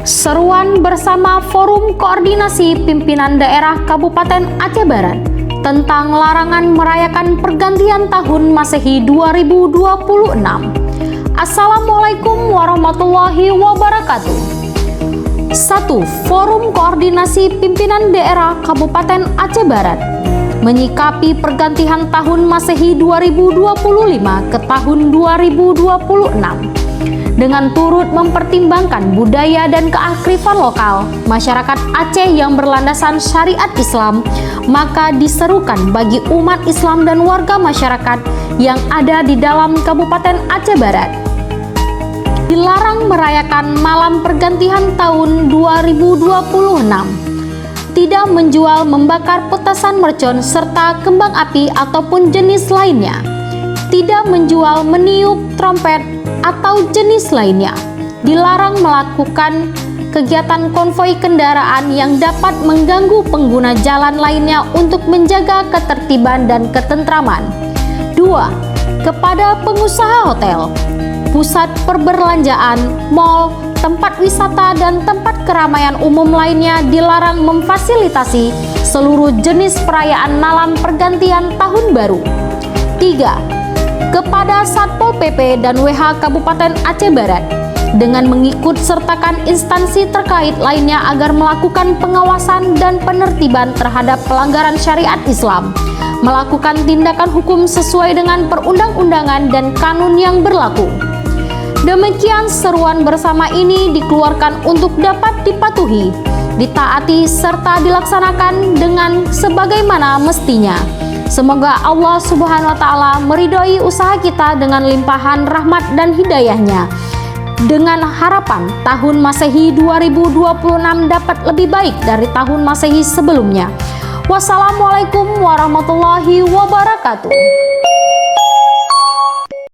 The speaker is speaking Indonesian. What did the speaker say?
Seruan bersama Forum Koordinasi Pimpinan Daerah Kabupaten Aceh Barat tentang larangan merayakan pergantian tahun Masehi 2026. Assalamualaikum warahmatullahi wabarakatuh. 1. Forum Koordinasi Pimpinan Daerah Kabupaten Aceh Barat menyikapi pergantian tahun Masehi 2025 ke tahun 2026 dengan turut mempertimbangkan budaya dan kearifan lokal masyarakat Aceh yang berlandasan syariat Islam, maka diserukan bagi umat Islam dan warga masyarakat yang ada di dalam Kabupaten Aceh Barat dilarang merayakan malam pergantian tahun 2026, tidak menjual, membakar petasan mercon serta kembang api ataupun jenis lainnya, tidak menjual, meniup trompet atau jenis lainnya, dilarang melakukan kegiatan konvoi kendaraan yang dapat mengganggu pengguna jalan lainnya untuk menjaga ketertiban dan ketentraman. 2. Kepada pengusaha hotel, pusat perbelanjaan, mal, tempat wisata dan tempat keramaian umum lainnya dilarang memfasilitasi seluruh jenis perayaan malam pergantian tahun baru. 3. Kepada Satpol PP dan WH Kabupaten Aceh Barat dengan mengikut sertakan instansi terkait lainnya agar melakukan pengawasan dan penertiban terhadap pelanggaran syariat Islam, melakukan tindakan hukum sesuai dengan perundang-undangan dan kanun yang berlaku. Demikian seruan bersama ini dikeluarkan untuk dapat dipatuhi, ditaati serta dilaksanakan dengan sebagaimana mestinya. Semoga Allah Subhanahu wa Ta'ala meridhoi usaha kita dengan limpahan rahmat dan hidayahnya, dengan harapan tahun Masehi 2026 dapat lebih baik dari tahun Masehi sebelumnya. Wassalamualaikum warahmatullahi wabarakatuh.